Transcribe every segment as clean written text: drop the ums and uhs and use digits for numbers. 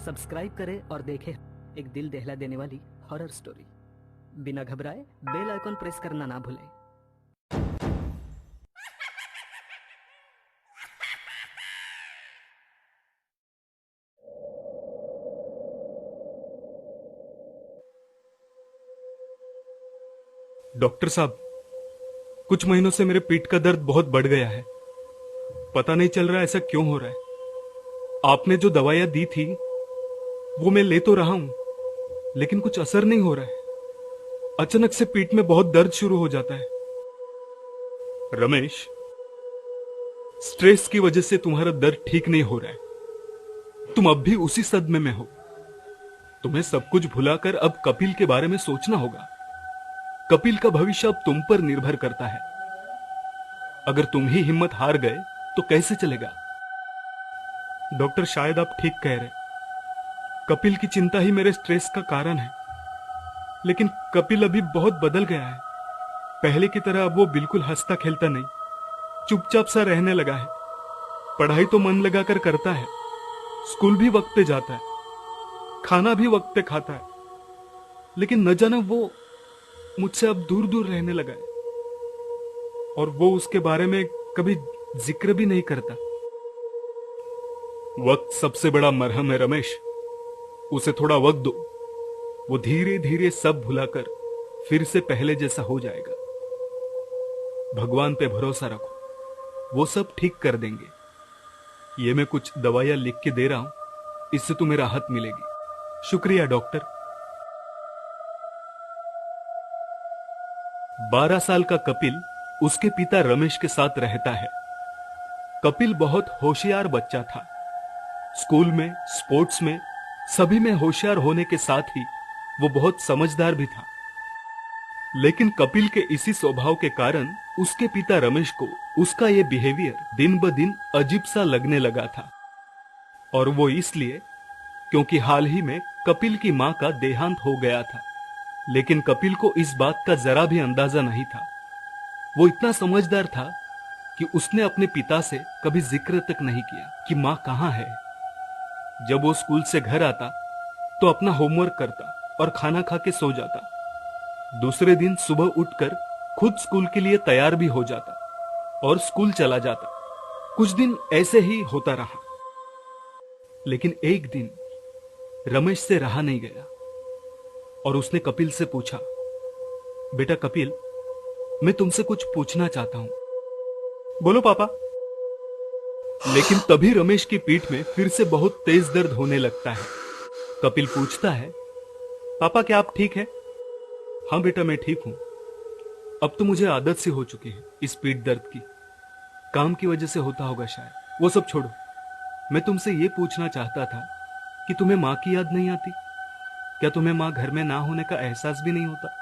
Subscribe करें और देखें एक दिल दहला देने वाली हॉरर स्टोरी। बिना घबराए बेल आइकॉन प्रेस करना ना भूलें। डॉक्टर साहब, कुछ महीनों से मेरे पीठ का दर्द बहुत बढ़ गया है। पता नहीं चल रहा ऐसा क्यों हो रहा है। आपने जो दवाइयां दी थी वो मैं ले तो रहा हूं, लेकिन कुछ असर नहीं हो रहा है। अचानक से पीठ में बहुत दर्द शुरू हो जाता है। रमेश, स्ट्रेस की वजह से तुम्हारा दर्द ठीक नहीं हो रहा है। तुम अब भी उसी सदमे में हो। तुम्हें सब कुछ भुलाकर अब कपिल के बारे में सोचना होगा। कपिल का भविष्य अब तुम पर निर्भर करता है। अगर तुम ही हिम्मत हार गए तो कैसे चलेगा? डॉक्टर, शायद आप ठीक कह रहे। कपिल की चिंता ही मेरे स्ट्रेस का कारण है। लेकिन कपिल अभी बहुत बदल गया है। पहले की तरह अब वो बिल्कुल हंसता खेलता नहीं, चुपचाप सा रहने लगा है। पढ़ाई तो मन लगाकर करता है, स्कूल भी वक्त पे जाता है, खाना भी वक्त पे खाता है। लेकिन न जाना वो मुझसे अब दूर दूर रहने लगा है, और वो उसके बारे में कभी जिक्र भी नहीं करता। वक्त सबसे बड़ा मरहम है रमेश। उसे थोड़ा वक्त दो, वो धीरे धीरे सब भुलाकर फिर से पहले जैसा हो जाएगा। भगवान पे भरोसा रखो, वो सब ठीक कर देंगे। ये मैं कुछ दवाइयां लिख के दे रहा हूं, इससे तुम्हें राहत मिलेगी। शुक्रिया डॉक्टर। 12 साल का कपिल उसके पिता रमेश के साथ रहता है। कपिल बहुत होशियार बच्चा था। स्कूल में, स्पोर्ट्स में, सभी में होशियार होने के साथ ही वो बहुत समझदार भी था। लेकिन कपिल के इसी स्वभाव के कारण उसके पिता रमेश को उसका ये बिहेवियर दिन ब दिन अजीब सा लगने लगा था। और वो इसलिए क्योंकि हाल ही में कपिल की मां का देहांत हो गया था। लेकिन कपिल को इस बात का जरा भी अंदाजा नहीं था। वो इतना समझदार था कि उसने अपने पिता से कभी जिक्र तक नहीं किया कि मां कहां है। जब वो स्कूल से घर आता तो अपना होमवर्क करता और खाना खा के सो जाता। दूसरे दिन सुबह उठकर खुद स्कूल के लिए तैयार भी हो जाता और स्कूल चला जाता। कुछ दिन ऐसे ही होता रहा। लेकिन एक दिन रमेश से रहा नहीं गया और उसने कपिल से पूछा, बेटा कपिल, मैं तुमसे कुछ पूछना चाहता हूं। बोलो पापा। लेकिन तभी रमेश की पीठ में फिर से बहुत तेज दर्द होने लगता है। कपिल पूछता है, पापा क्या आप ठीक हैं? हाँ बेटा, मैं ठीक हूं। अब तो मुझे आदत सी हो चुकी है इस पीठ दर्द की। काम की वजह से होता होगा शायद। वो सब छोड़ो, मैं तुमसे ये पूछना चाहता था कि तुम्हें मां की याद नहीं आती? क्या तुम्हें मां घर में ना होने का एहसास भी नहीं होता?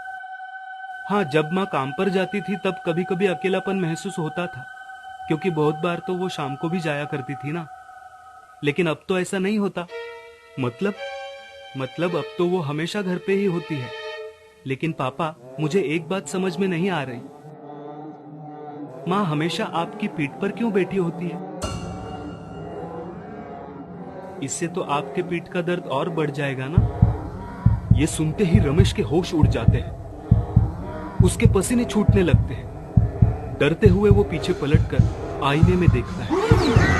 हाँ, जब मां काम पर जाती थी तब कभी कभी अकेलापन महसूस होता था, क्योंकि बहुत बार तो वो शाम को भी जाया करती थी ना। लेकिन अब तो ऐसा नहीं होता। मतलब अब तो वो हमेशा घर पे ही होती है। लेकिन पापा, मुझे एक बात समझ में नहीं आ रही। मां हमेशा आपकी पीठ पर क्यों बैठी होती है? इससे तो आपके पीठ का दर्द और बढ़ जाएगा ना। ये सुनते ही रमेश के होश उड़ जाते हैं। उसके पसीने छूटने लगते हैं। डरते हुए वो पीछे पलटकर आईने में देखता है।